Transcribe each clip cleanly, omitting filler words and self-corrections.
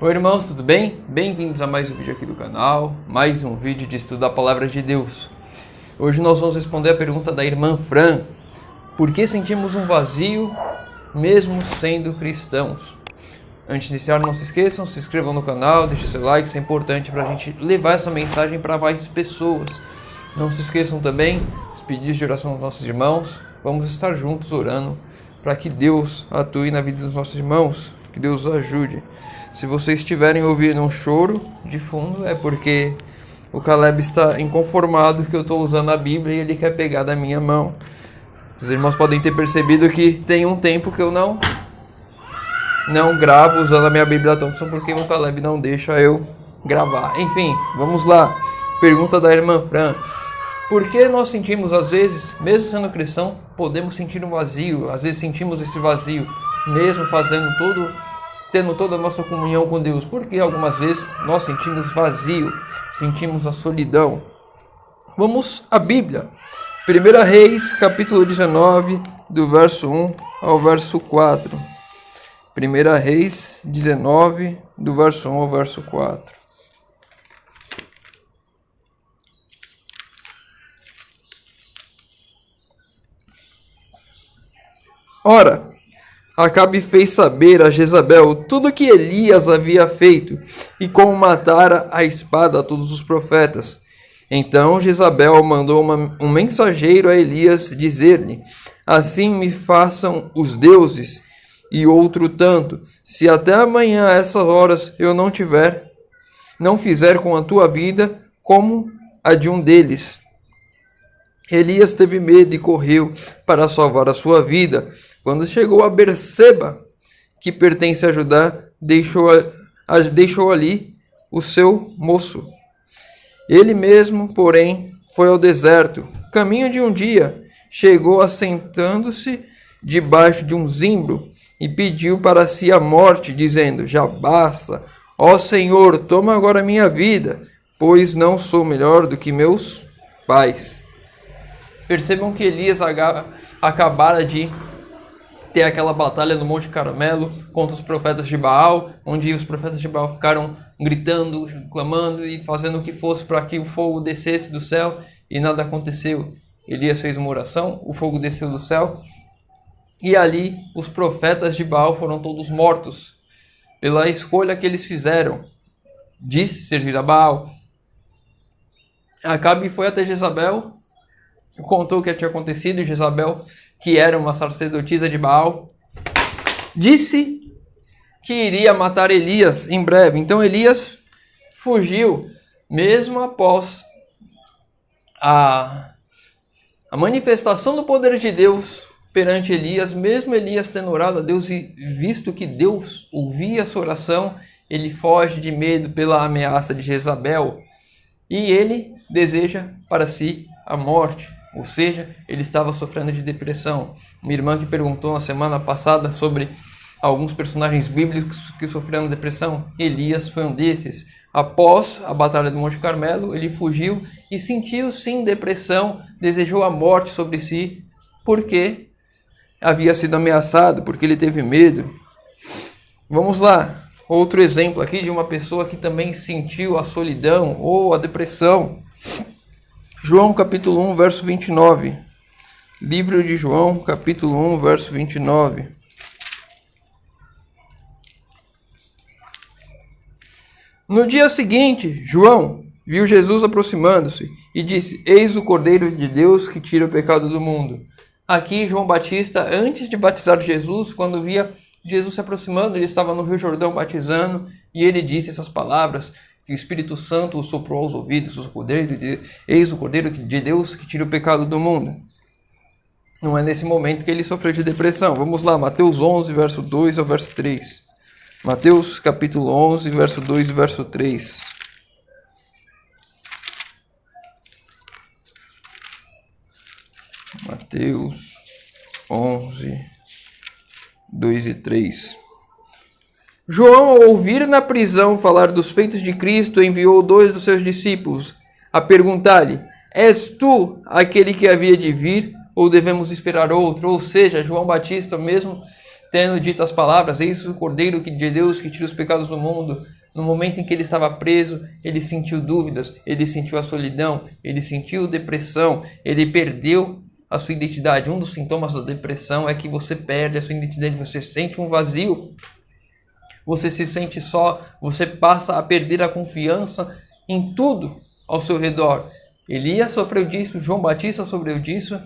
Oi irmãos, tudo bem? Bem-vindos a mais um vídeo aqui do canal, mais um vídeo de estudo da Palavra de Deus. Hoje nós vamos responder a pergunta da irmã Fran: por que sentimos um vazio mesmo sendo cristãos? Antes de iniciar, não se esqueçam, se inscrevam no canal, deixem seu like, isso é importante para a gente levar essa mensagem para mais pessoas. Não se esqueçam também dos pedidos de oração dos nossos irmãos, vamos estar juntos orando para que Deus atue na vida dos nossos irmãos, que Deus os ajude. Se vocês estiverem ouvindo um choro de fundo, é porque o Caleb está inconformado que eu estou usando a Bíblia e ele quer pegar da minha mão. Os irmãos podem ter percebido que tem um tempo que eu não gravo usando a minha Bíblia Thompson, porque o Caleb não deixa eu gravar. Enfim, vamos lá. Pergunta da irmã Fran: por que nós sentimos, às vezes, mesmo sendo cristão, podemos sentir um vazio? Às vezes sentimos esse vazio, mesmo tendo toda a nossa comunhão com Deus. Porque algumas vezes nós sentimos vazio, sentimos a solidão. Vamos à Bíblia. 1 Reis, capítulo 19, do verso 1 ao verso 4. 1 Reis 19, do verso 1 ao verso 4. Ora, Acabe fez saber a Jezabel tudo que Elias havia feito e como matara a espada a todos os profetas. Então Jezabel mandou um mensageiro a Elias dizer-lhe: assim me façam os deuses e outro tanto, se até amanhã a essas horas eu não fizer com a tua vida como a de um deles. Elias teve medo e correu para salvar a sua vida. Quando chegou a Berseba, que pertence a Judá, deixou ali o seu moço. Ele mesmo, porém, foi ao deserto. Caminho de um dia, chegou assentando-se debaixo de um zimbro e pediu para si a morte, dizendo: já basta, ó Senhor, toma agora minha vida, pois não sou melhor do que meus pais. Percebam que Elias acabara de ter aquela batalha no Monte Carmelo contra os profetas de Baal, onde os profetas de Baal ficaram gritando, clamando e fazendo o que fosse para que o fogo descesse do céu, e nada aconteceu. Elias fez uma oração, o fogo desceu do céu, e ali os profetas de Baal foram todos mortos pela escolha que eles fizeram de servir a Baal. Acabe foi até Jezabel, contou o que tinha acontecido, e Jezabel, que era uma sacerdotisa de Baal, disse que iria matar Elias em breve. Então Elias fugiu, mesmo após a manifestação do poder de Deus perante Elias, mesmo Elias tendo orado a Deus e visto que Deus ouvia a sua oração, ele foge de medo pela ameaça de Jezabel e ele deseja para si a morte. Ou seja, ele estava sofrendo de depressão. Uma irmã que perguntou na semana passada sobre alguns personagens bíblicos que sofreram depressão. Elias foi um desses. Após a batalha do Monte Carmelo, ele fugiu e sentiu sim depressão, desejou a morte sobre si, porque havia sido ameaçado, porque ele teve medo. Vamos lá, outro exemplo aqui de uma pessoa que também sentiu a solidão ou a depressão. João capítulo 1, verso 29. Livro de João, capítulo 1, verso 29. No dia seguinte, João viu Jesus aproximando-se e disse: eis o Cordeiro de Deus que tira o pecado do mundo. Aqui João Batista, antes de batizar Jesus, quando via Jesus se aproximando, ele estava no Rio Jordão batizando, e ele disse essas palavras: que o Espírito Santo o soprou aos ouvidos, eis o Cordeiro de Deus que tira o pecado do mundo. Não é nesse momento que ele sofreu de depressão. Vamos lá, Mateus 11, verso 2 ao verso 3. Mateus capítulo 11, verso 2 e verso 3. Mateus 11, 2 e 3. João, ao ouvir na prisão falar dos feitos de Cristo, enviou 2 dos seus discípulos a perguntar-lhe: és tu aquele que havia de vir, ou devemos esperar outro? Ou seja, João Batista, mesmo tendo dito as palavras, eis o Cordeiro de Deus que tira os pecados do mundo, no momento em que ele estava preso, ele sentiu dúvidas, ele sentiu a solidão, ele sentiu depressão, ele perdeu a sua identidade. Um dos sintomas da depressão é que você perde a sua identidade, você sente um vazio, você se sente só, você passa a perder a confiança em tudo ao seu redor. Elias sofreu disso, João Batista sofreu disso,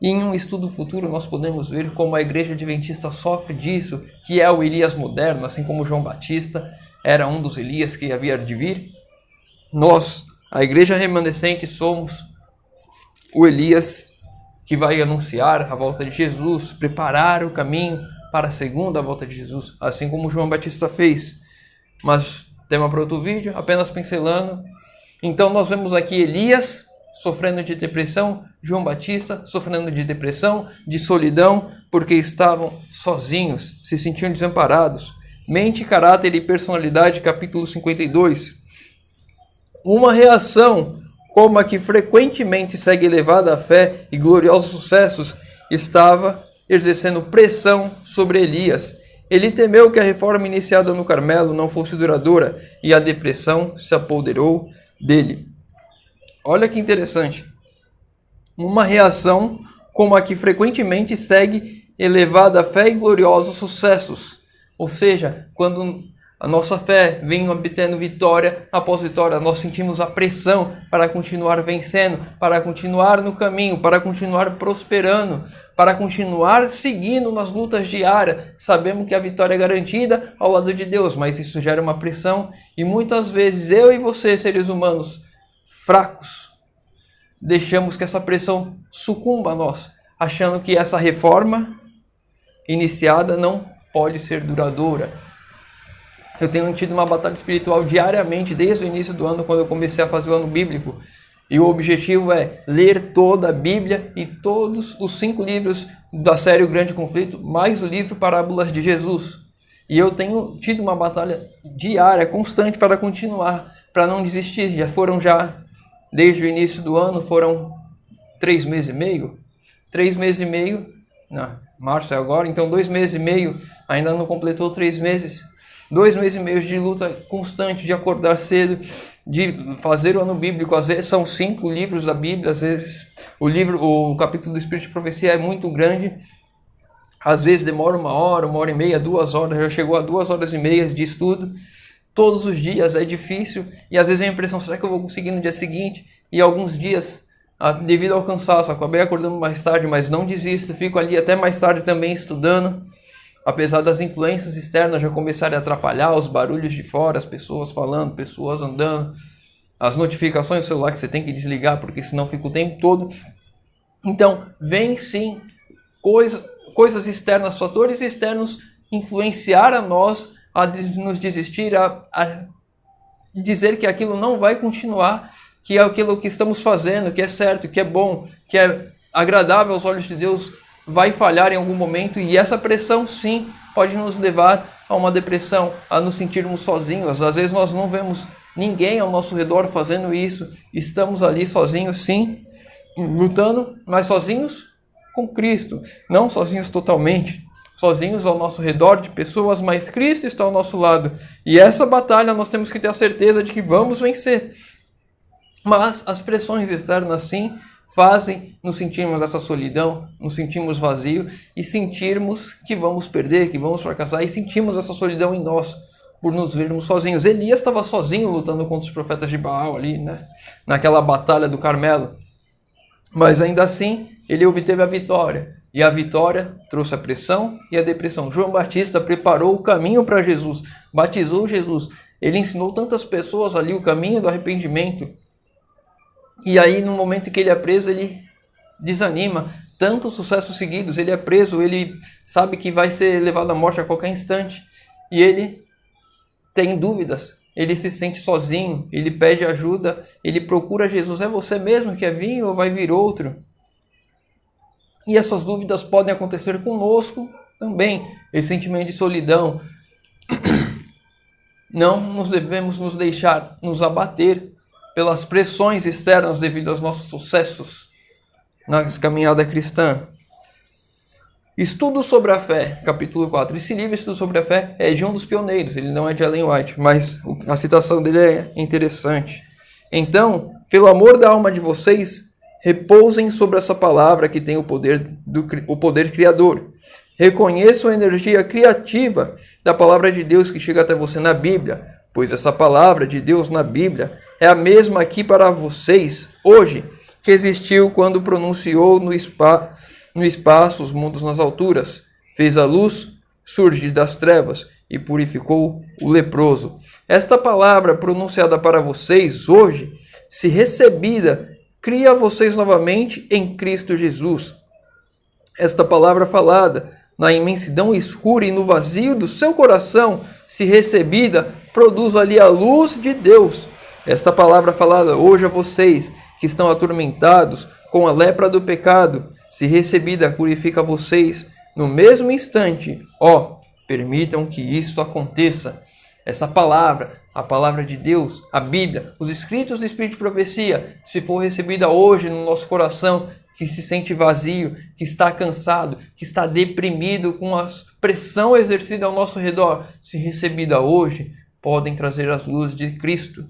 e em um estudo futuro nós podemos ver como a igreja adventista sofre disso, que é o Elias moderno, assim como João Batista era um dos Elias que havia de vir. Nós, a igreja remanescente, somos o Elias que vai anunciar a volta de Jesus, preparar o caminho para a segunda volta de Jesus, assim como João Batista fez. Mas tema para outro vídeo, apenas pincelando. Então nós vemos aqui Elias sofrendo de depressão, João Batista sofrendo de depressão, de solidão, porque estavam sozinhos, se sentiam desamparados. Mente, caráter e personalidade, capítulo 52. Uma reação como a que frequentemente segue elevada fé e gloriosos sucessos estava exercendo pressão sobre Elias. Ele temeu que a reforma iniciada no Carmelo não fosse duradoura e a depressão se apoderou dele. Olha que interessante. Uma reação como a que frequentemente segue elevada fé e gloriosos sucessos. Ou seja, quando a nossa fé vem obtendo vitória após vitória, nós sentimos a pressão para continuar vencendo, para continuar no caminho, para continuar prosperando, para continuar seguindo nas lutas diárias. Sabemos que a vitória é garantida ao lado de Deus, mas isso gera uma pressão e muitas vezes eu e você, seres humanos fracos, deixamos que essa pressão sucumba a nós, achando que essa reforma iniciada não pode ser duradoura. Eu tenho tido uma batalha espiritual diariamente, desde o início do ano, quando eu comecei a fazer o ano bíblico. E o objetivo é ler toda a Bíblia e todos os 5 livros da série O Grande Conflito, mais o livro Parábolas de Jesus. E eu tenho tido uma batalha diária, constante, para continuar, para não desistir. Desde o início do ano, foram 3 meses e meio. 3 meses e meio, não, março é agora, então 2 meses e meio, ainda não completou 3 meses. 2 meses e meio de luta constante, de acordar cedo, de fazer o ano bíblico. Às vezes são 5 livros da Bíblia, às vezes o capítulo do Espírito de Profecia é muito grande. Às vezes demora 1 hora, 1 hora e meia, 2 horas, já chegou a 2 horas e meia de estudo. Todos os dias é difícil e às vezes vem a impressão, será que eu vou conseguir no dia seguinte? E alguns dias, devido ao cansaço, acabei acordando mais tarde, mas não desisto, fico ali até mais tarde também estudando. Apesar das influências externas já começarem a atrapalhar, os barulhos de fora, as pessoas falando, pessoas andando, as notificações do celular que você tem que desligar, porque senão fica o tempo todo. Então, vem sim coisas externas, fatores externos influenciar a nós, a nos desistir, a dizer que aquilo não vai continuar, que é aquilo que estamos fazendo, que é certo, que é bom, que é agradável aos olhos de Deus, vai falhar em algum momento, e essa pressão sim pode nos levar a uma depressão, a nos sentirmos sozinhos. Às vezes nós não vemos ninguém ao nosso redor fazendo isso, estamos ali sozinhos sim, lutando, mas sozinhos com Cristo, não sozinhos totalmente, sozinhos ao nosso redor de pessoas, mas Cristo está ao nosso lado, e essa batalha nós temos que ter a certeza de que vamos vencer. Mas as pressões externas sim fazem nos sentirmos essa solidão, nos sentirmos vazio e sentirmos que vamos perder, que vamos fracassar, e sentimos essa solidão em nós por nos vermos sozinhos. Elias estava sozinho lutando contra os profetas de Baal ali, né? Naquela batalha do Carmelo. Mas ainda assim, ele obteve a vitória. E a vitória trouxe a pressão e a depressão. João Batista preparou o caminho para Jesus, batizou Jesus. Ele ensinou tantas pessoas ali o caminho do arrependimento. E aí, no momento em que ele é preso, ele desanima. Tantos sucessos seguidos, ele é preso, ele sabe que vai ser levado à morte a qualquer instante. E ele tem dúvidas, ele se sente sozinho, ele pede ajuda, ele procura Jesus. É você mesmo que quer vir ou vai vir outro? E essas dúvidas podem acontecer conosco também. Esse sentimento de solidão. Não nos devemos nos deixar nos abater pelas pressões externas devido aos nossos sucessos na caminhada cristã. Estudo sobre a Fé, capítulo 4. Esse livro, Estudo sobre a Fé, é de um dos pioneiros, ele não é de Ellen White, mas a citação dele é interessante. Então, pelo amor da alma de vocês, repousem sobre essa palavra que tem o poder criador. Reconheçam a energia criativa da palavra de Deus que chega até você na Bíblia, pois essa palavra de Deus na Bíblia é a mesma aqui para vocês, hoje, que existiu quando pronunciou no espaço os mundos nas alturas, fez a luz surgir das trevas e purificou o leproso. Esta palavra pronunciada para vocês hoje, se recebida, cria vocês novamente em Cristo Jesus. Esta palavra falada na imensidão escura e no vazio do seu coração, se recebida, produz ali a luz de Deus. Esta palavra falada hoje a vocês que estão atormentados com a lepra do pecado, se recebida, purifica vocês no mesmo instante. Permitam que isso aconteça. Essa palavra, a palavra de Deus, a Bíblia, os escritos do Espírito de Profecia, se for recebida hoje no nosso coração, que se sente vazio, que está cansado, que está deprimido com a pressão exercida ao nosso redor, se recebida hoje, podem trazer as luzes de Cristo.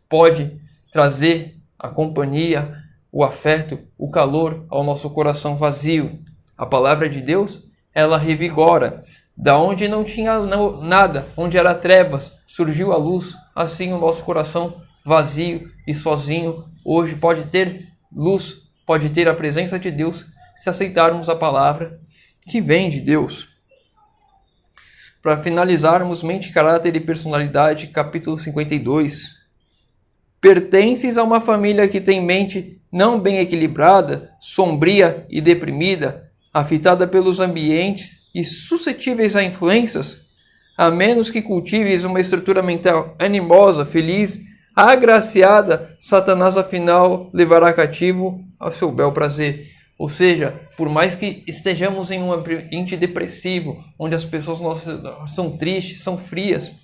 Pode trazer a companhia, o afeto, o calor ao nosso coração vazio. A palavra de Deus, ela revigora. Da onde não tinha nada, onde era trevas, surgiu a luz. Assim o nosso coração vazio e sozinho hoje pode ter luz, pode ter a presença de Deus, se aceitarmos a palavra que vem de Deus. Para finalizarmos, mente, caráter e personalidade, capítulo 52. Pertences a uma família que tem mente não bem equilibrada, sombria e deprimida, afitada pelos ambientes e suscetíveis a influências? A menos que cultives uma estrutura mental animosa, feliz, agraciada, Satanás afinal levará cativo ao seu bel prazer. Ou seja, por mais que estejamos em um ambiente depressivo, onde as pessoas são tristes, são frias,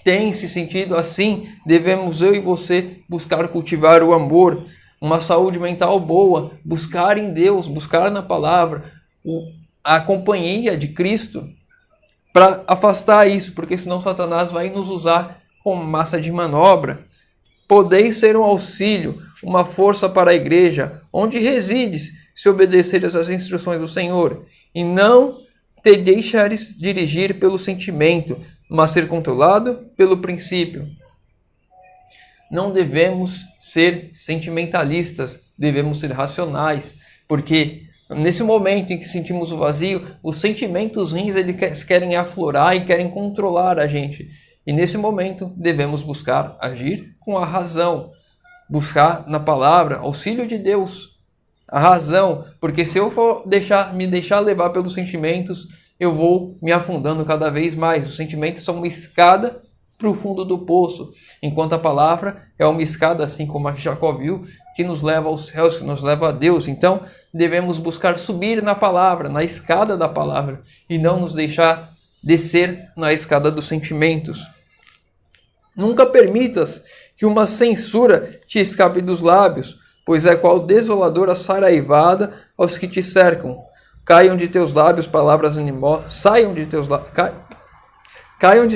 tem se sentido assim, devemos eu e você buscar cultivar o amor, uma saúde mental boa, buscar em Deus, buscar na palavra a companhia de Cristo para afastar isso, porque senão Satanás vai nos usar como massa de manobra. Podeis ser um auxílio, uma força para a igreja, onde resides, se obedeceres às instruções do Senhor, e não te deixares dirigir pelo sentimento, mas ser controlado pelo princípio. Não devemos ser sentimentalistas, devemos ser racionais, porque nesse momento em que sentimos o vazio, os sentimentos ruins eles querem aflorar e querem controlar a gente. E nesse momento devemos buscar agir com a razão, buscar na palavra auxílio de Deus, a razão, porque se eu for me deixar levar pelos sentimentos, eu vou me afundando cada vez mais. Os sentimentos são uma escada para o fundo do poço, enquanto a palavra é uma escada, assim como a que Jacó viu, que nos leva aos céus, que nos leva a Deus. Então, devemos buscar subir na palavra, na escada da palavra, e não nos deixar descer na escada dos sentimentos. Nunca permitas que uma censura te escape dos lábios, pois é qual desoladora saraivada aos que te cercam. Caiam de teus lábios palavras animosas, caiam de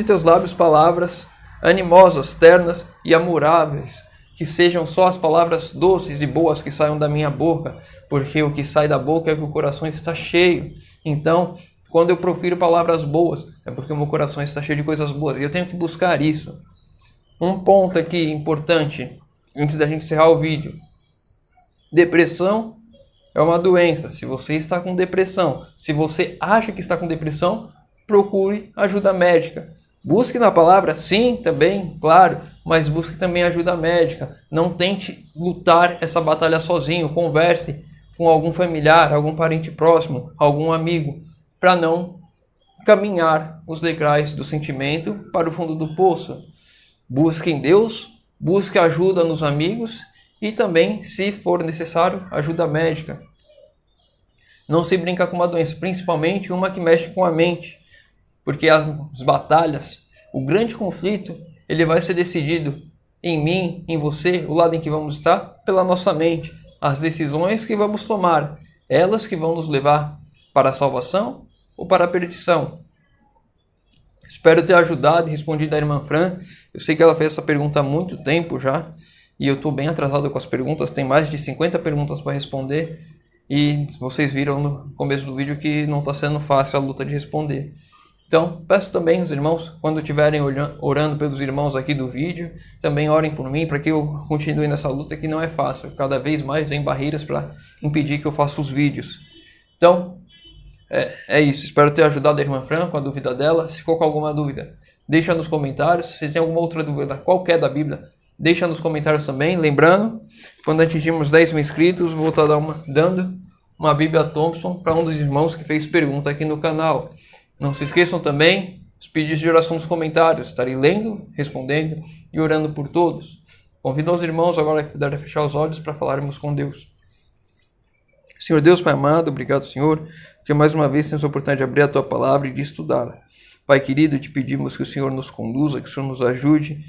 teus lábios palavras animosas, ternas e amoráveis, que sejam só as palavras doces e boas que saiam da minha boca, porque o que sai da boca é que o coração está cheio. Então, quando eu profiro palavras boas, é porque o meu coração está cheio de coisas boas, e eu tenho que buscar isso. Um ponto aqui importante, antes da gente encerrar o vídeo. Depressão é uma doença. Se você está com depressão, se você acha que está com depressão, procure ajuda médica. Busque na palavra, sim, também, claro, mas busque também ajuda médica. Não tente lutar essa batalha sozinho. Converse com algum familiar, algum parente próximo, algum amigo, para não caminhar os degraus do sentimento para o fundo do poço. Busque em Deus, busque ajuda nos amigos e também, se for necessário, ajuda médica. Não se brinca com uma doença, principalmente uma que mexe com a mente, porque as batalhas, o grande conflito, ele vai ser decidido em mim, em você, o lado em que vamos estar, pela nossa mente. As decisões que vamos tomar, elas que vão nos levar Para a salvação ou para a perdição? Espero ter ajudado e respondido a irmã Fran. Eu sei que ela fez essa pergunta há muito tempo já, e eu estou bem atrasado com as perguntas, tem mais de 50 perguntas para responder, e vocês viram no começo do vídeo que não está sendo fácil a luta de responder. Então, peço também aos irmãos, quando estiverem orando pelos irmãos aqui do vídeo, também orem por mim, para que eu continue nessa luta que não é fácil. Cada vez mais vem barreiras para impedir que eu faça os vídeos. Então, é isso. Espero ter ajudado a irmã Fran com a dúvida dela. Se ficou com alguma dúvida, deixa nos comentários. Se tem alguma outra dúvida qualquer da Bíblia, deixa nos comentários também. Lembrando, quando atingirmos 10 mil inscritos, vou estar dando uma Bíblia Thompson para um dos irmãos que fez pergunta aqui no canal. Não se esqueçam também os pedidos de oração nos comentários. Estarei lendo, respondendo e orando por todos. Convido os irmãos agora que puderem fechar os olhos para falarmos com Deus. Senhor Deus, Pai amado, obrigado, Senhor, porque mais uma vez temos a oportunidade de abrir a Tua Palavra e de estudá-la. Pai querido, te pedimos que o Senhor nos conduza, que o Senhor nos ajude,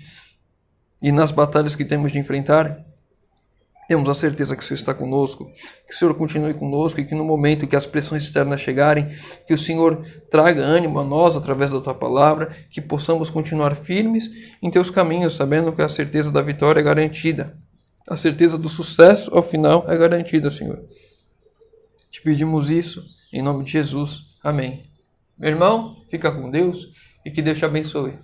e nas batalhas que temos de enfrentar, temos a certeza que o Senhor está conosco, que o Senhor continue conosco e que no momento que as pressões externas chegarem, que o Senhor traga ânimo a nós através da Tua Palavra, que possamos continuar firmes em Teus caminhos, sabendo que a certeza da vitória é garantida. A certeza do sucesso ao final é garantida, Senhor. Te pedimos isso em nome de Jesus. Amém. Meu irmão, fica com Deus e que Deus te abençoe.